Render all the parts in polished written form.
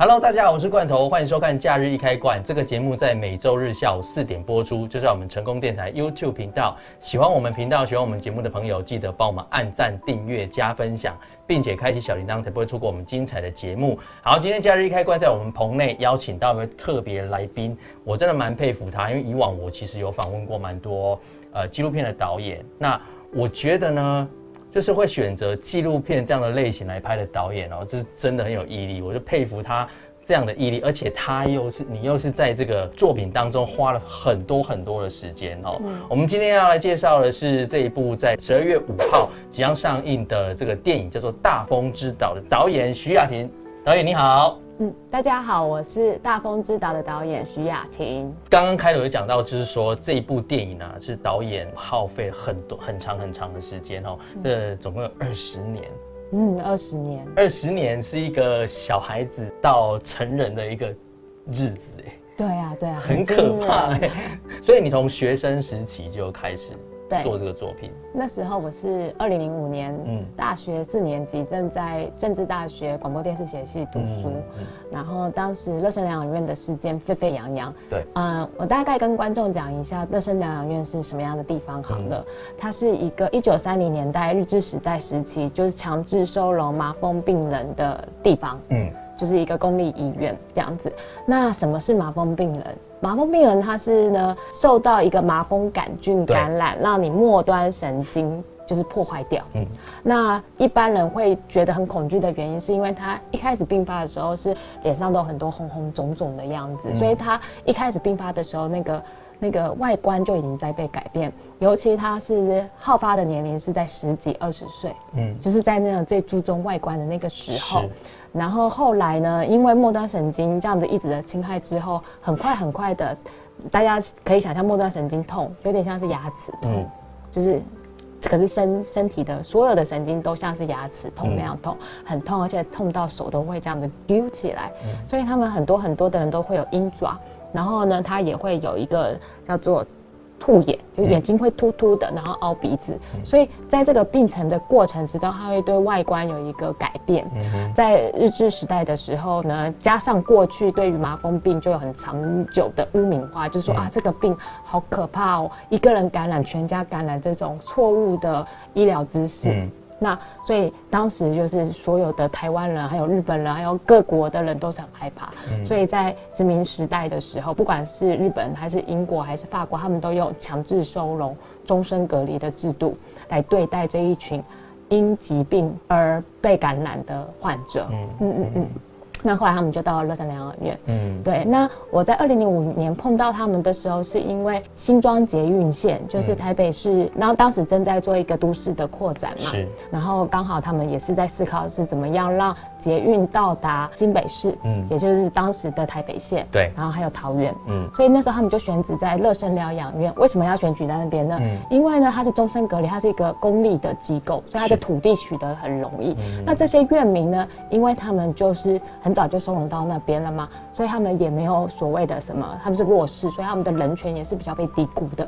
Hello， 大家好，我是罐头，欢迎收看《假日一开罐》这个节目，在每周日下午4点播出，就在我们成功电台 YouTube 频道。喜欢我们频道、喜欢我们节目的朋友，记得帮我们按赞、订阅、加分享，并且开启小铃铛，才不会错过我们精彩的节目。好，今天假日一开罐在我们棚内邀请到一位特别来宾，我真的蛮佩服他，因为以往我其实有访问过蛮多纪录片的导演，那我觉得呢。就是会选择纪录片这样的类型来拍的导演哦，这是真的很有毅力，我就佩服他这样的毅力，而且你又是在这个作品当中花了很多的时间哦。我们今天要来介绍的是这一部在12月5号即将上映的这个电影，叫做《大风之岛》的导演徐雅婷。导演你好。大家好，我是《大风之岛》的导演徐雅婷。刚刚开头有讲到，就是说这一部电影啊，是导演耗费很长的时间哦，这总共有20年。20年。20年是一个小孩子到成人的一个日子哎。对啊，很可怕哎。所以你从学生时期就开始做这个作品。那时候我是2005年，大学4年级，正在政治大学广播电视学系读书，然后当时乐生疗养院的事件沸沸扬扬。对，我大概跟观众讲一下乐生疗养院是什么样的地方好了。它是一个1930年代日治时代时期，就是强制收容麻风病人的地方。就是一个公立医院这样子。那什么是麻风病人？麻风病人他是呢受到一个麻风杆菌感染，让你末端神经就是破坏掉。那一般人会觉得很恐惧的原因，是因为他一开始病发的时候是脸上都有很多红红肿肿的样子，所以他一开始病发的时候那个外观就已经在被改变，尤其他是好发的年龄是在10几20岁，就是在那种最注重外观的那个时候。然后后来呢，因为末端神经这样子一直的侵害之后，很快的，大家可以想象末端神经痛，有点像是牙齿痛，就是可是身体的所有的神经都像是牙齿痛那样痛，很痛，而且痛到手都会这样子揪起来，所以他们很多的人都会有鹰爪，然后呢，他也会有一个叫做兔眼，就眼睛会突突的，然后凹鼻子，所以在这个病程的过程之中，它会对外观有一个改变。在日治时代的时候呢，加上过去对于麻风病就有很长久的污名化，就是说这个病好可怕哦，一个人感染全家感染这种错误的医疗知识。那所以当时就是所有的台湾人还有日本人还有各国的人都是很害怕，所以在殖民时代的时候，不管是日本还是英国还是法国，他们都用强制收容终身隔离的制度来对待这一群因疾病而被感染的患者。那后来他们就到了乐生疗养院。对。那我在2005年碰到他们的时候，是因为新庄捷运线，就是台北市，然后当时正在做一个都市的扩展嘛。然后刚好他们也是在思考是怎么样让捷运到达新北市，也就是当时的台北县。对。然后还有桃园。所以那时候他们就选址在乐生疗养院。为什么要选举在那边呢？因为呢，它是终身隔离，它是一个公立的机构，所以它的土地取得很容易。那这些院民呢，因为他们就是很早就收容到那边了嘛，所以他们也没有所谓的什么，他们是弱势，所以他们的人权也是比较被低估的。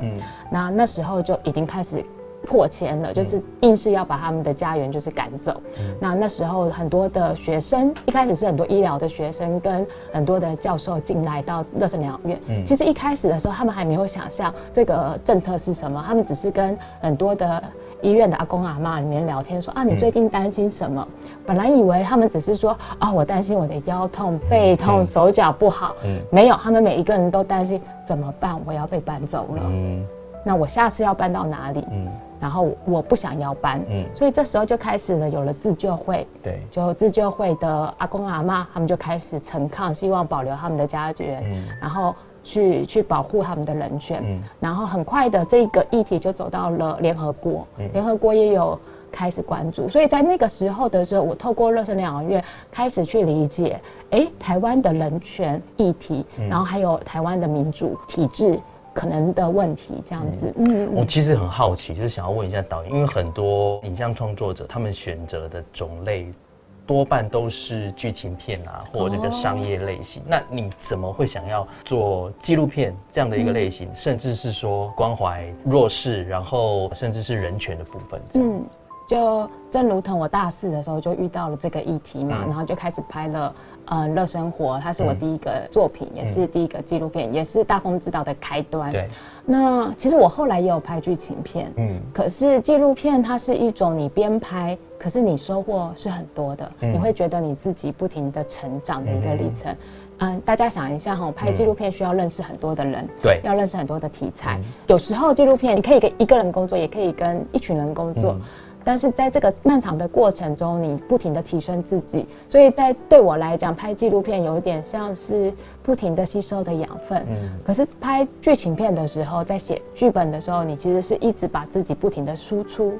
那时候就已经开始迫迁了，就是硬是要把他们的家园就是赶走。那时候很多的学生，一开始是很多医疗的学生跟很多的教授进来到乐生疗养院。其实一开始的时候，他们还没有想象这个政策是什么，他们只是跟很多的医院的阿公阿嬷里面聊天说你最近担心什么？本来以为他们只是说我担心我的腰痛、背痛、手脚不好，没有，他们每一个人都担心怎么办？我要被搬走了，那我下次要搬到哪里？然后我不想要搬，所以这时候就开始了有了自救会，对，就自救会的阿公阿嬷他们就开始陈抗，希望保留他们的家园，然后去保护他们的人权，然后很快的这个议题就走到了联合国，联合国也有开始关注，所以在那个时候的时候，我透过乐生疗养院开始去理解，台湾的人权议题，然后还有台湾的民主体制可能的问题，这样子。我其实很好奇，就是想要问一下导演，因为很多影像创作者他们选择的种类多半都是剧情片啊，或者这个商业类型。那你怎么会想要做纪录片这样的一个类型，甚至是说关怀弱势，然后甚至是人权的部分？就正如同我大4的时候就遇到了这个议题嘛，然后就开始拍了乐生活，它是我第一个作品，也是第一个纪录片，也是大风之道的开端。对。那其实我后来也有拍剧情片，可是纪录片它是一种你边拍，可是你收获是很多的，你会觉得你自己不停的成长的一个历程。大家想一下哈，拍纪录片需要认识很多的人，对，要认识很多的题材。有时候纪录片你可以跟一个人工作，也可以跟一群人工作。但是在这个漫长的过程中，你不停的提升自己，所以对我来讲，拍纪录片有一点像是不停的吸收的养分。可是拍剧情片的时候，在写剧本的时候，你其实是一直把自己不停的输出。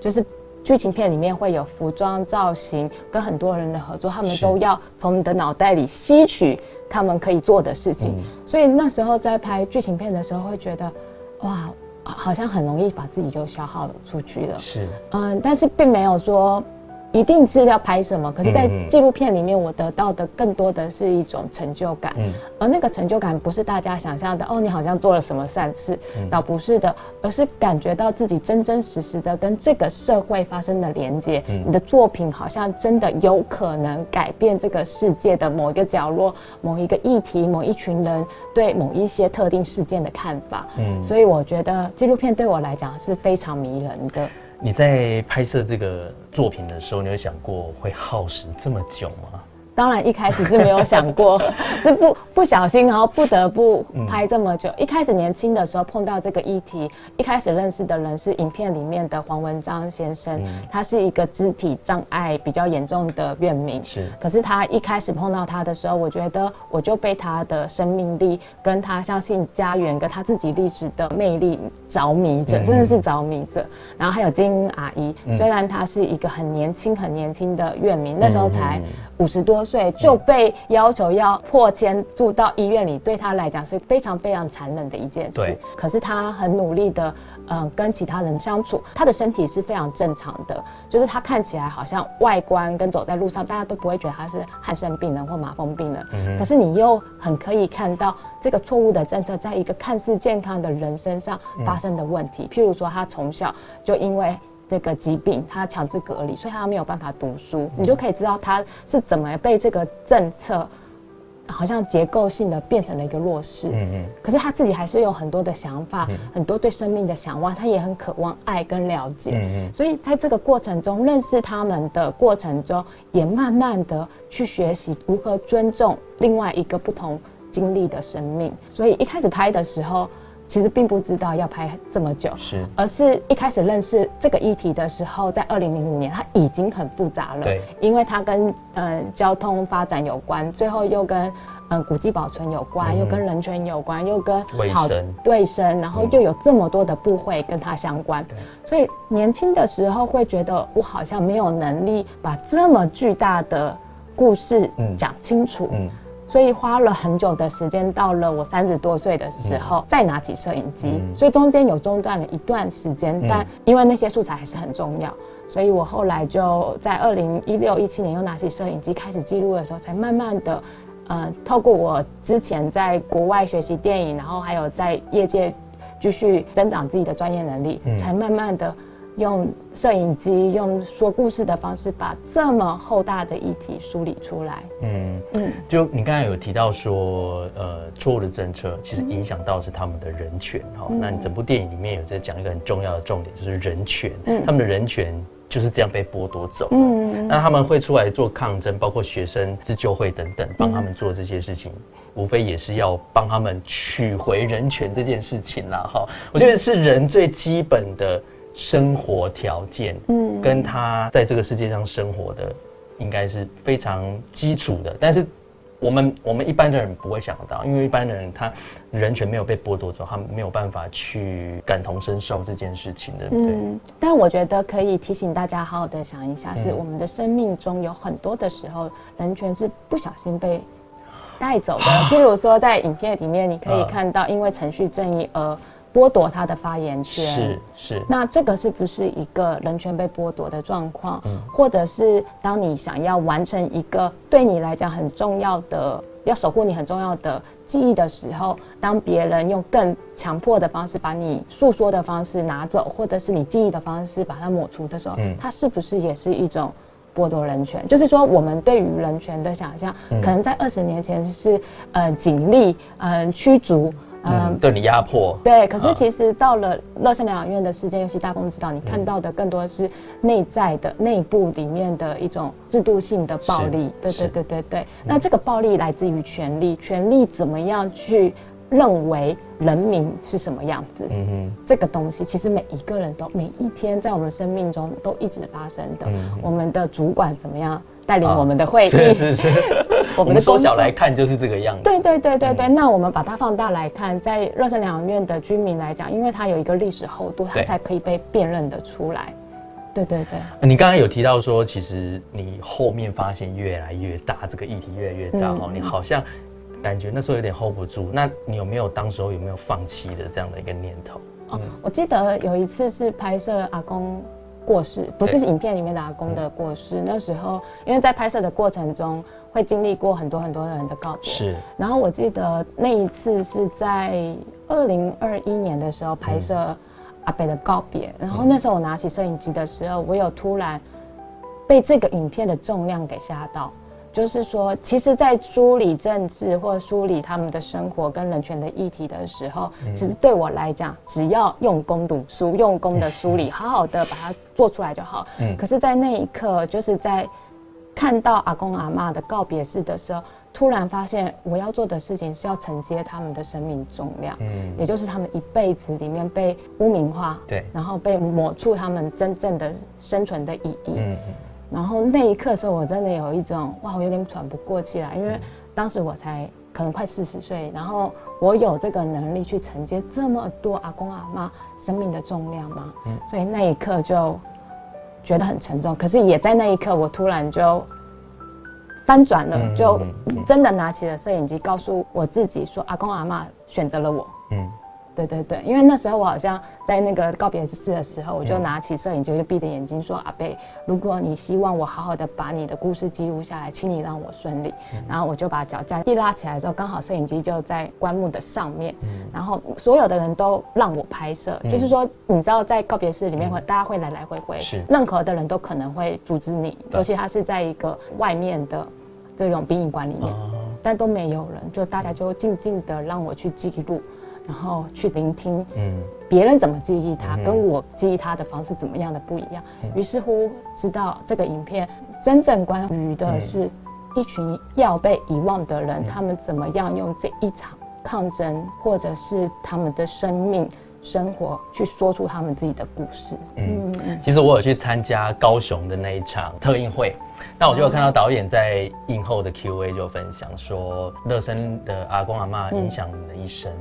就是剧情片里面会有服装造型，跟很多人的合作，他们都要从你的脑袋里吸取他们可以做的事情。所以那时候在拍剧情片的时候，会觉得哇，好像很容易把自己就消耗出去了。是，但是并没有说一定是要拍什么，可是在纪录片里面我得到的更多的是一种成就感。而那个成就感不是大家想象的你好像做了什么善事，倒不是的，而是感觉到自己真真实实的跟这个社会发生的连接。你的作品好像真的有可能改变这个世界的某一个角落，某一个议题，某一群人对某一些特定事件的看法。所以我觉得纪录片对我来讲是非常迷人的。你在拍摄这个作品的时候，你有想过会耗时这么久吗？当然一开始是没有想过，是不小心，然后不得不拍这么久。一开始年轻的时候碰到这个议题，一开始认识的人是影片里面的黄文章先生，他是一个肢体障碍比较严重的院民。是，可是他一开始碰到他的时候，我觉得我就被他的生命力，跟他相信家园，跟他自己历史的魅力着迷着，真的是着迷着。然后还有金英阿姨，虽然她是一个很年轻的院民，那时候才50多岁就被要求要迫迁住到医院里，对他来讲是非常非常残忍的一件事。可是他很努力的跟其他人相处，他的身体是非常正常的，就是他看起来好像外观跟走在路上大家都不会觉得他是汉生病人或麻风病人。可是你又很可以看到这个错误的政策在一个看似健康的人身上发生的问题。譬如说他从小就因为这个疾病他强制隔离，所以他没有办法读书，你就可以知道他是怎么被这个政策好像结构性的变成了一个弱势。可是他自己还是有很多的想法，很多对生命的向往，他也很渴望爱跟了解。所以在这个过程中，认识他们的过程中，也慢慢的去学习如何尊重另外一个不同经历的生命。所以一开始拍的时候其实并不知道要拍这么久，而是一开始认识这个议题的时候，在2005年，它已经很复杂了。对，因为它跟交通发展有关，最后又跟古迹保存有关，又跟人权有关，又跟卫生，然后又有这么多的部会跟它相关。所以年轻的时候会觉得我好像没有能力把这么巨大的故事讲清楚。所以花了很久的时间，到了我30多岁的时候，再拿起摄影机，所以中间有中断了一段时间，但因为那些素材还是很重要，所以我后来就在2016、17年又拿起摄影机开始记录的时候，才慢慢的，透过我之前在国外学习电影，然后还有在业界继续增长自己的专业能力，才慢慢的用摄影机、用说故事的方式，把这么厚大的议题梳理出来。就你刚才有提到说，错误的政策其实影响到是他们的人权哈。那你整部电影里面有在讲一个很重要的重点，就是人权。他们的人权就是这样被剥夺走。那他们会出来做抗争，包括学生自救会等等，帮他们做这些事情，无非也是要帮他们取回人权这件事情啦。哈，我觉得是人最基本的生活条件，跟他在这个世界上生活的应该是非常基础的，但是我们一般的人不会想到，因为一般的人他人权没有被剥夺走，他没有办法去感同身受这件事情的，对不对？但我觉得可以提醒大家好好的想一下，是我们的生命中有很多的时候，人权是不小心被带走的。譬如说在影片里面，你可以看到因为程序正义而剥夺他的发言权，是。那这个是不是一个人权被剥夺的状况？或者是当你想要完成一个对你来讲很重要的、要守护你很重要的记忆的时候，当别人用更强迫的方式把你诉说的方式拿走，或者是你记忆的方式把它抹除的时候，它是不是也是一种剥夺人权？就是说，我们对于人权的想象，可能在20年前是警力、驱逐。对你压迫。对，可是其实到了乐生疗养院的事件，尤其大公知道，你看到的更多是内在的、内部里面的一种制度性的暴力。对。那这个暴力来自于权力，权力怎么样去认为人民是什么样子？这个东西其实每一个人都每一天在我们生命中都一直发生的。我们的主管怎么样带领我们的会议？是。我们缩小来看就是这个样子。对。那我们把它放大来看，在乐生疗养院的居民来讲，因为它有一个历史厚度，它才可以被辨认得出来。对。你刚刚有提到说，其实你后面发现越来越大，这个议题越来越大你好像感觉那时候有点 hold 不住。那你当时候有没有放弃的这样的一个念头？我记得有一次是拍摄阿公过世，不是影片里面的阿公的过世。那时候因为在拍摄的过程中会经历过很多人的告别，是。然后我记得那一次是在2021年的时候拍摄阿伯的告别，然后那时候我拿起摄影机的时候，我有突然被这个影片的重量给吓到。就是说，其实，在梳理政治或梳理他们的生活跟人权的议题的时候，其实对我来讲，只要用功读书、用功的梳理，好好的把它做出来就好。可是，在那一刻，就是在看到阿公阿嬷的告别式的时候，突然发现我要做的事情是要承接他们的生命重量，也就是他们一辈子里面被污名化，对，然后被抹除他们真正的生存的意义。然后那一刻的时候，我真的有一种哇，我有点喘不过气来，因为当时我才可能快40岁，然后我有这个能力去承接这么多阿公阿嬷生命的重量吗？所以那一刻就觉得很沉重。可是也在那一刻，我突然就翻转了，就真的拿起了摄影机，告诉我自己说，阿公阿嬷选择了我。对，因为那时候我好像在那个告别式的时候，我就拿起摄影机，我就闭着眼睛说：“阿伯，如果你希望我好好的把你的故事记录下来，请你让我顺利。”然后我就把脚架一拉起来的时候，刚好摄影机就在棺木的上面，然后所有的人都让我拍摄，就是说，你知道在告别式里面大家会来来回回，任何的人都可能会阻止你，尤其他是在一个外面的这种殡仪馆里面，但都没有人，就大家就静静的让我去记录。然后去聆听，别人怎么记忆他，跟我记忆他的方式怎么样的不一样。于是乎，知道这个影片真正关于的是一群要被遗忘的人，他们怎么样用这一场抗争，或者是他们的生命、生活，去说出他们自己的故事。其实我有去参加高雄的那一场特映会。那我就有看到导演在映后的 Q&A 就分享说，乐生的阿公阿嬷影响你的一生，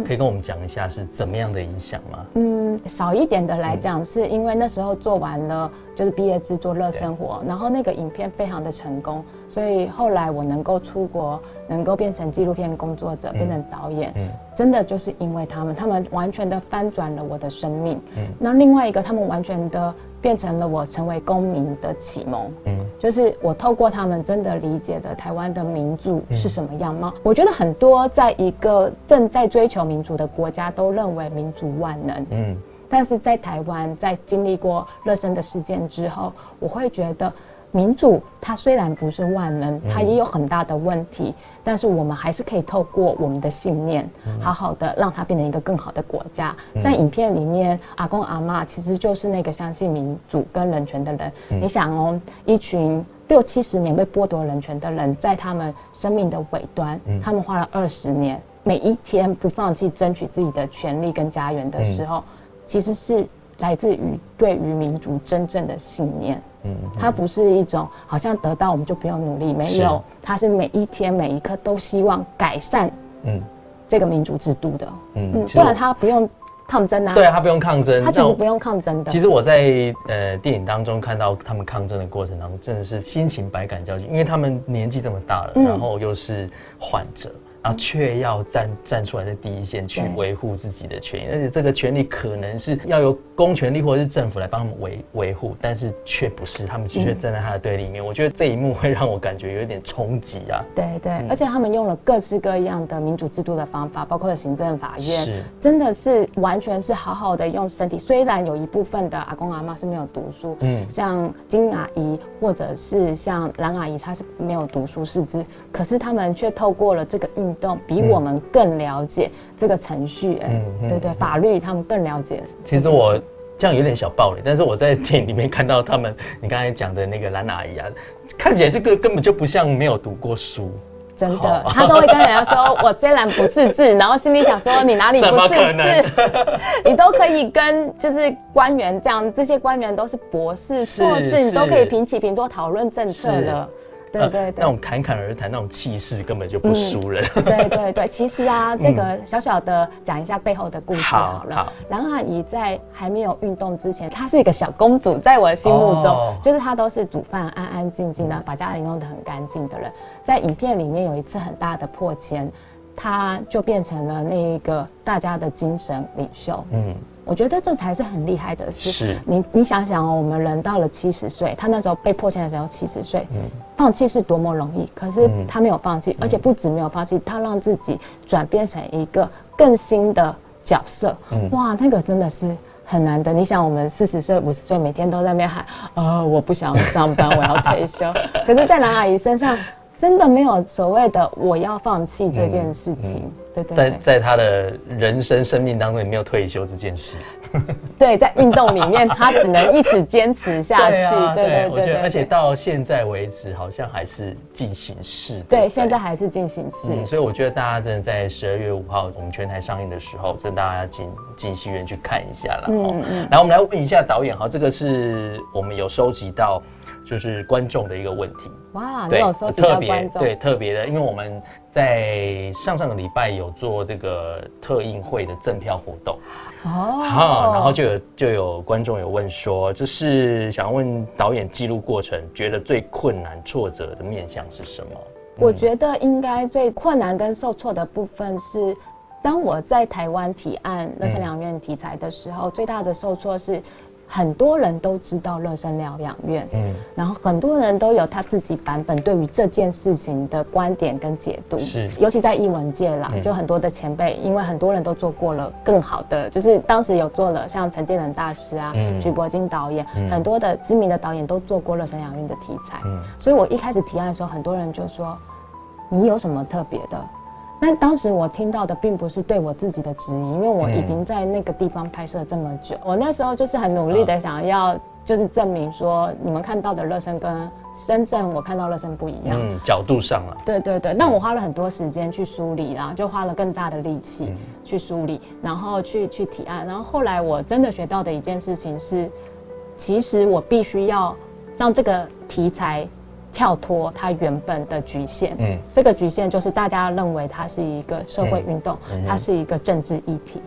可以跟我们讲一下是怎么样的影响吗？少一点的来讲，是因为那时候做完了就是毕业制作《乐生活》，然后那个影片非常的成功，所以后来我能够出国，能够变成纪录片工作者，变成导演，真的就是因为他们完全的翻转了我的生命。那另外一个，他们完全的变成了我成为公民的启蒙。就是我透过他们真的理解了台湾的民主是什么样貌。我觉得很多在一个正在追求民主的国家都认为民主万能，但是在台湾，在经历过乐生的事件之后，我会觉得民主它虽然不是万能，它也有很大的问题，但是我们还是可以透过我们的信念，好好的让它变成一个更好的国家。在影片里面，阿公阿嬷其实就是那个相信民主跟人权的人。你想哦，一群60-70年被剥夺人权的人，在他们生命的尾端，他们花了20年，每一天不放弃争取自己的权利跟家园的时候，其实是来自于对于民主真正的信念。它不是一种好像得到我们就不用努力，没有，它是每一天每一刻都希望改善这个民主制度的。不然他不用抗争啊。对啊，他不用抗争，他其实不用抗争的。其实我在电影当中看到他们抗争的过程当中，真的是心情百感交集，因为他们年纪这么大了，然后又是患者。然后却要站出来在第一线去维护自己的权益，而且这个权利可能是要由公权力或者是政府来帮他们维护，但是却不是，他们却站在他的对立面。我觉得这一幕会让我感觉有一点冲击啊。对对，而且他们用了各式各样的民主制度的方法，包括了行政法院，真的是完全是好好的用身体。虽然有一部分的阿公阿嬷是没有读书，像金阿姨或者是像蓝阿姨，她是没有读书识字，可是他们却透过了这个运动，比我们更了解这个程序，对对，法律他们更了解。其实我这样有点小暴力，但是我在电影里面看到他们，你刚才讲的那个蓝阿姨啊，看起来这个根本就不像没有读过书。真的，他都会跟人家说，我虽然不识字，然后心里想说你哪里不识字，你都可以跟就是官员这样，这些官员都是博士、硕士，你都可以平起平坐讨论政策了。对对对，那种侃侃而谈那种气势根本就不输人。对对对，其实啊，这个小小的讲一下背后的故事好了。蓝阿姨在还没有运动之前，她是一个小公主，在我的心目中，就是她都是煮饭安安静静的，把家里弄得很干净的人。在影片里面有一次很大的破千，她就变成了那个大家的精神领袖。我觉得这才是很厉害的事。是，你想想哦，我们人到了70岁，他那时候被迫迁的时候70岁，放弃是多么容易，可是他没有放弃，而且不止没有放弃，他让自己转变成一个更新的角色。哇，那个真的是很难的。你想，我们40岁、50岁每天都在那边喊，我不想上班，我要退休。可是，在蓝阿姨身上，真的没有所谓的我要放弃这件事情。对对对，在他的人生生命当中也没有退休这件事。对，在运动里面，他只能一直坚持下去。对对对，我觉得，而且到现在为止，好像还是进行式。对，现在还是进行式。所以我觉得大家真的在12月5号我们全台上映的时候，真的大家要进戏院去看一下啦。然后我们来问一下导演，这个是我们有收集到就是观众的一个问题。哇，你有收集到观众？对，特别的，因为我们在上个礼拜有做这个特映会的赠票活动。然后就有观众有问说，就是想问导演记录过程觉得最困难挫折的面向是什么？我觉得应该最困难跟受挫的部分是，当我在台湾提案乐生疗养院题材的时候，最大的受挫是很多人都知道乐生疗养院，然后很多人都有他自己版本对于这件事情的观点跟解读，是，尤其在艺文界啦，就很多的前辈，因为很多人都做过了更好的，就是当时有做了像陈建仁大师啊、徐柏金导演，很多的知名的导演都做过乐生疗养院的题材，所以我一开始提案的时候，很多人就说你有什么特别的？但当时我听到的并不是对我自己的质疑，因为我已经在那个地方拍摄这么久，我那时候就是很努力的想要就是证明说你们看到的乐生跟深圳我看到乐生不一样，角度上了。对对对，那我花了很多时间去梳理啦，就花了更大的力气去梳理，然后去提案，然后后来我真的学到的一件事情是，其实我必须要让这个题材跳脱它原本的局限，这个局限就是大家认为它是一个社会运动，它是一个政治议题，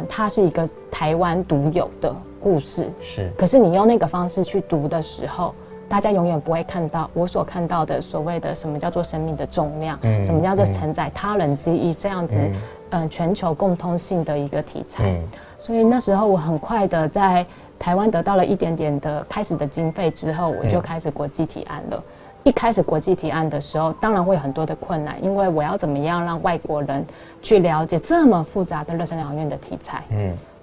它是一个台湾独有的故事，是。可是你用那个方式去读的时候，大家永远不会看到我所看到的所谓的什么叫做生命的重量，什么叫做承载他人记忆这样子，全球共通性的一个题材。所以那时候我很快的在台湾得到了一点点的开始的经费之后，我就开始国际提案了。一开始国际提案的时候，当然会有很多的困难，因为我要怎么样让外国人去了解这么复杂的乐生疗养院的题材。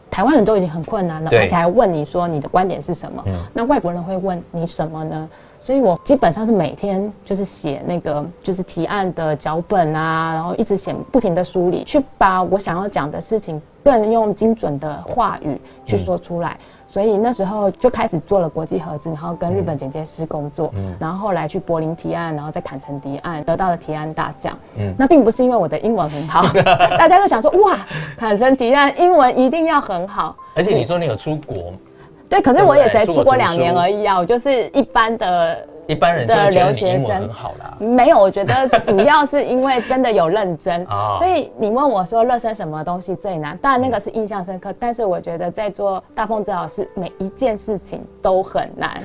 台湾人都已经很困难了，而且还问你说你的观点是什么，那外国人会问你什么呢？所以我基本上是每天就是写那个就是提案的脚本啊，然后一直写，不停的梳理，去把我想要讲的事情更用精准的话语去说出来。所以那时候就开始做了国际合资，然后跟日本剪接师工作，然后后来去柏林提案，然后再坎城提案，得到了提案大奖。那并不是因为我的英文很好，大家都想说哇，坎城提案英文一定要很好。而且你说你有出国，对，可是我也才出国2年而已啊，我就是一般人的留学生很好啦。没有，我觉得主要是因为真的有认真，所以你问我说乐生什么东西最难，当然那个是印象深刻，但是我觉得在做大凤治疗师每一件事情都很难，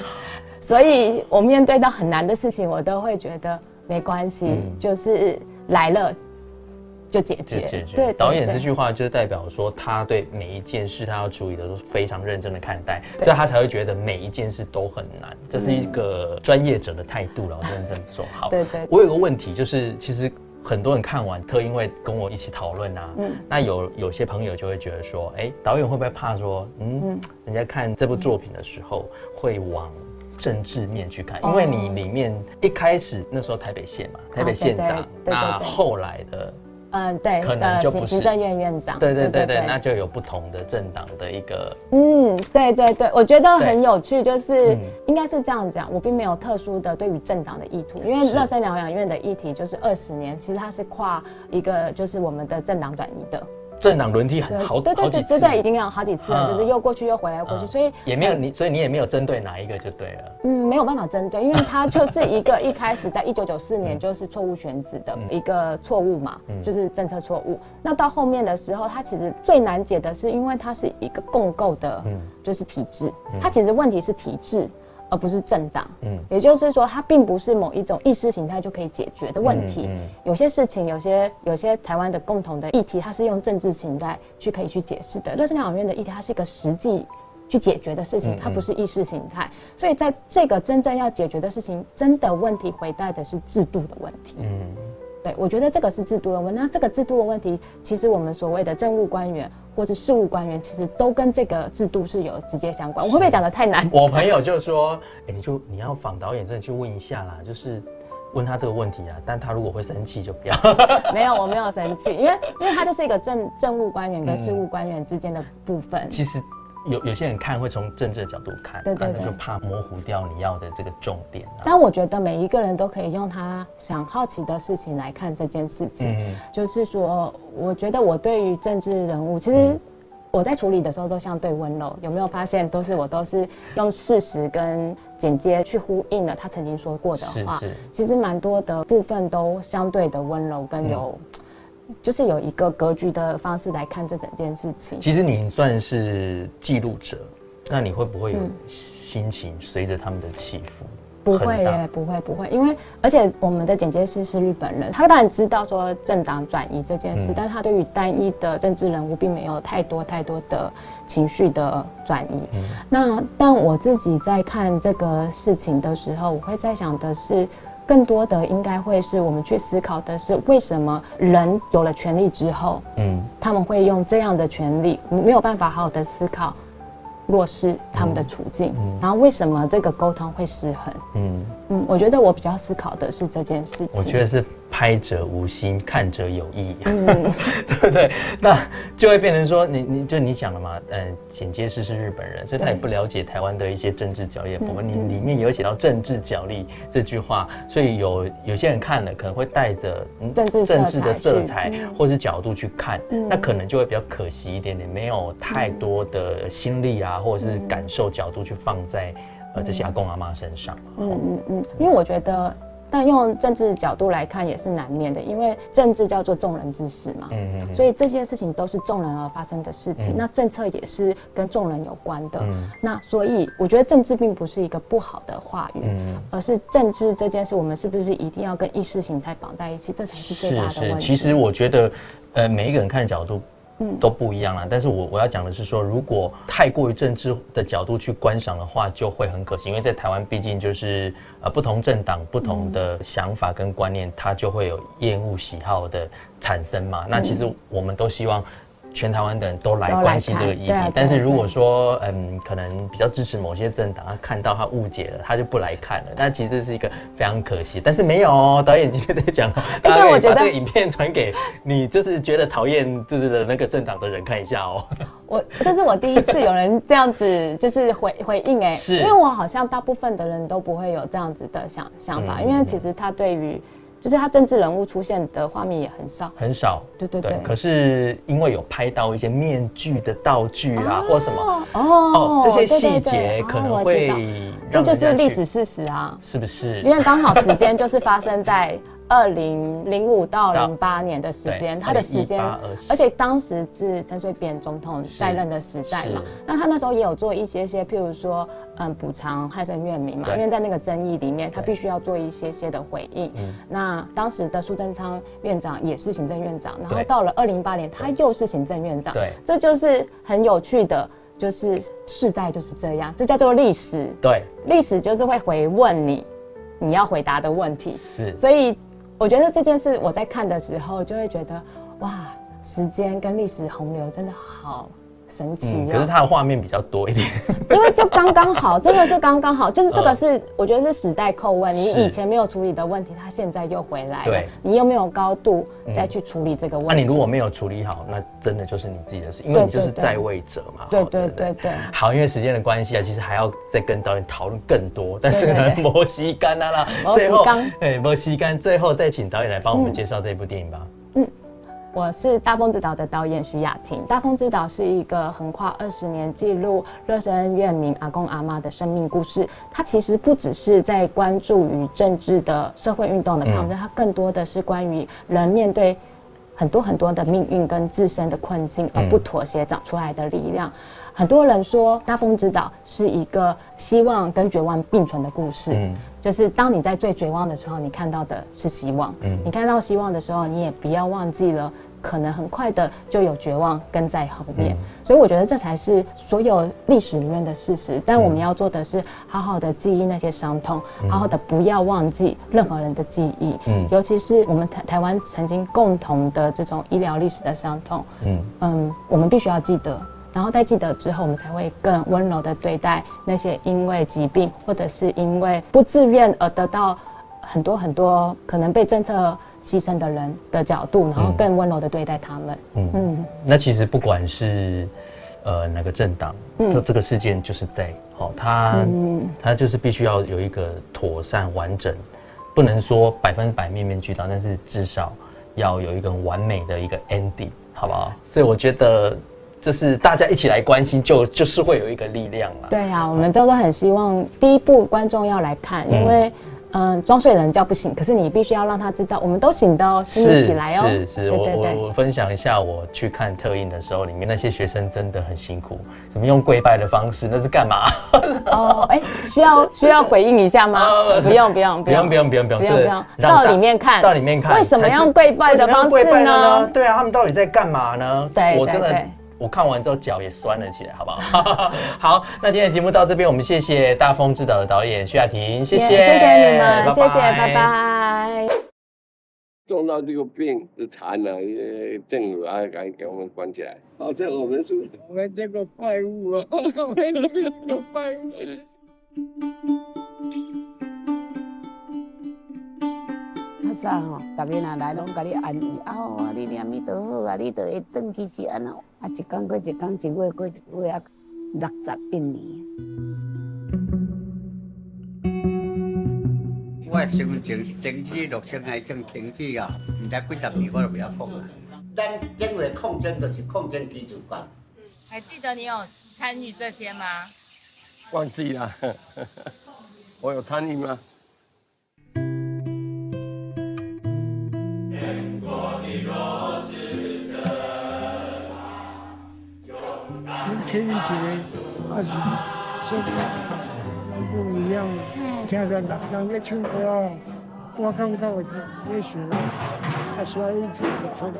所以我面对到很难的事情，我都会觉得没关系，就是来了就解决。对，导演这句话就代表说，他对每一件事他要处理的都是非常认真的看待，所以他才会觉得每一件事都很难。这是一个专业者的态度了，我真的这么说。好，对，我有个问题就是，其实很多人看完，特因会跟我一起讨论啊。那有些朋友就会觉得说，导演会不会怕说，人家看这部作品的时候会往政治面去看，因为你里面一开始那时候台北县嘛，台北县长，那后来的。对，可能就不是行政院院长。对，那就有不同的政党的一个。对，我觉得很有趣，就是应该是这样讲，我并没有特殊的对于政党的意图，因为热身疗养院的议题就是20年，其实它是跨一个就是我们的政党转移的。政党轮替好几次，对，已经有好几次了，就是又过去又回来又过去，所以也没有所以你也没有针对哪一个就对了。没有办法针对，因为它就是一个一开始在1994年就是错误选址的一个错误嘛，就是政策错误。那到后面的时候，它其实最难解的是，因为它是一个共构的，就是体制，它其实问题是体制。而不是政党，也就是说，它并不是某一种意识形态就可以解决的问题。有些事情，有些台湾的共同的议题，它是用政治形态可以去解释的。热身疗养院的议题，它是一个实际去解决的事情，它不是意识形态。所以在这个真正要解决的事情，真的问题回答的是制度的问题。对，我觉得这个是制度的问题。那这个制度的问题，其实我们所谓的政务官员或者事务官员，其实都跟这个制度是有直接相关。我会不会讲得太难？我朋友就说，你要访导演，真的去问一下啦，就是问他这个问题啊。但他如果会生气，就不要。没有，我没有生气，因为他就是一个政务官员跟事务官员之间的部分。其实。有些人看会从政治的角度看，对，就怕模糊掉你要的这个重点。但我觉得每一个人都可以用他想好奇的事情来看这件事情。就是说，我觉得我对于政治人物，其实我在处理的时候都相对温柔。有没有发现，我都是用事实跟简介去呼应了他曾经说过的话。其实蛮多的部分都相对的温柔跟就是有一个格局的方式来看这整件事情。其实你算是记录者，那你会不会有心情随着他们的起伏？不会耶，不会，因为而且我们的剪接师是日本人，他当然知道说政党转移这件事，但他对于单一的政治人物并没有太多的情绪的转移。但我自己在看这个事情的时候，我会在想的是。更多的应该会是我们去思考的是，为什么人有了权利之后，他们会用这样的权利，没有办法好好的思考弱势他们的处境，然后为什么这个沟通会失衡？我觉得我比较思考的是这件事情。我觉得是拍者无心，看者有意，对不对？那就会变成说，你讲了嘛，剪接师是日本人，所以他也不了解台湾的一些政治角力的部分。你里面有写到政治角力这句话，所以有些人看了可能会带着政治的色彩或是角度去看，那可能就会比较可惜一点点，没有太多的心力啊，或者是感受角度去放在这些阿公阿嬷身上。因为我觉得。但用政治角度来看也是难免的，因为政治叫做众人之事嘛，所以这些事情都是众人而发生的事情，那政策也是跟众人有关的，那所以我觉得政治并不是一个不好的话语，而是政治这件事我们是不是一定要跟意识形态绑在一起，这才是最大的问题。其实我觉得每一个人看的角度都不一样啦，但是我要讲的是说，如果太过于政治的角度去观赏的话，就会很可惜，因为在台湾毕竟就是不同政党不同的想法跟观念，它就会有厌恶喜好的产生嘛。那其实我们都希望全台湾的人都来关心这个议题，但是如果说可能比较支持某些政党，他看到他误解了，他就不来看了，那其实这是一个非常可惜。但是没有哦，导演今天在讲，大家可以把这个影片传给你就是觉得讨厌就是的那个政党的人看一下哦。这是我第一次有人这样子就是回应因为我好像大部分的人都不会有这样子的想法，因为其实他对于就是他政治人物出现的画面也很少，对。可是因为有拍到一些面具的道具啊，或什么这些细节可能会这就是历史事实啊，是不是？因为刚好时间就是发生在2005到08年的时间，他的时间，而且当时是陈水扁总统在任的时代嘛，那他那时候也有做一些，譬如说，补偿害生怨民嘛，因为在那个争议里面，他必须要做一些的回应。那当时的苏贞昌院长也是行政院长，然后到了2008年，他又是行政院长，对，这就是很有趣的。就是世代就是这样，这叫做历史。对，历史就是会回问你要回答的问题。是，所以我觉得这件事我在看的时候就会觉得，哇，时间跟历史洪流真的好神奇可是它的画面比较多一点，因为就刚刚好，真的是刚刚好，就是这个是我觉得是时代叩问，你以前没有处理的问题，它现在又回来了，对，你又没有高度再去处理这个问题。那你如果没有处理好，那真的就是你自己的事，因为你就是在位者嘛。对对对对。好，因为时间的关系啊，其实还要再跟导演讨论更多，但是呢，摩西干啦，最后摩西干，最后再请导演来帮我们介绍这部电影吧。我是大风之岛的导演徐雅婷。大风之岛是一个横跨20年记录热身怨民阿公阿嬷的生命故事。它其实不只是在关注于政治的社会运动的抗争，它更多的是关于人面对很多的命运跟自身的困境而不妥协长出来的力量。很多人说大风之岛是一个希望跟绝望并存的故事，就是当你在最绝望的时候，你看到的是希望，你看到希望的时候，你也不要忘记了可能很快的就有绝望跟在后面，所以我觉得这才是所有历史里面的事实。但我们要做的是好好的记忆那些伤痛，好好的不要忘记任何人的记忆，尤其是我们台湾曾经共同的这种医疗历史的伤痛，我们必须要记得。然后在记得之后，我们才会更温柔的对待那些因为疾病或者是因为不自愿而得到很多可能被政策牺牲的人的角度，然后更温柔的对待他们。那其实不管是哪个政党，这个事件就是在他就是必须要有一个妥善完整，不能说100%面面俱到，但是至少要有一个完美的一个 ending， 好不好？所以我觉得。就是大家一起来关心，就是会有一个力量啦。对啊，我们都很希望第一部观众要来看，因为装睡人叫不醒，可是你必须要让他知道，我们都醒的哦，醒起来哦。是，我分享一下，我去看特映的时候，里面那些学生真的很辛苦，怎么用跪拜的方式，那是干嘛？需要回应一下吗？不用，到里面看，为什么要跪拜的方式呢？对啊，他们到底在干嘛呢？对，我真的。我看完之后脚也酸了起来，好不好？好，那今天的节目到这边，我们谢谢大风之岛的导演徐雅婷，谢谢你们，谢谢，拜拜。中到这个病是惨了，政府给我们关起来。好在我们这个怪物啊，我们这个怪物。较早吼，大家若来拢甲你安慰你念咪都好啊，你就会转去是安怎？一天过一天，一月过一月啊，61年。我生前停止录声还更停止啊，唔知几10年我都不要讲了。咱因为抗争就是抗争基础观。还记得你有参与这些吗？忘记了，我有参与吗？听起来还是说不一样，听着人在唱歌，我感觉也是还是要一起出来。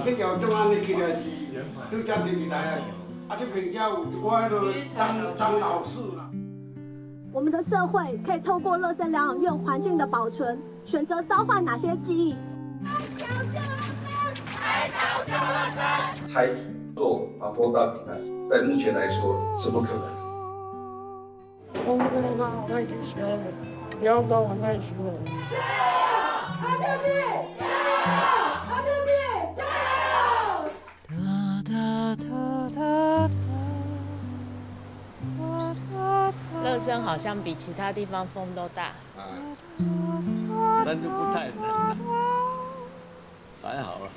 这条中安的起来是就叫电视台这边叫我张老师啦。我们的社会可以透过乐生疗养院环境的保存，选择召唤哪些记忆？拆除做拖到底来，在目前来说是不可能。我们跟他好太说了，不要跟我太说了。加油，阿弟弟！加油，阿弟弟！加油！乐生好像比其他地方风都大。但是不太冷了，还好了。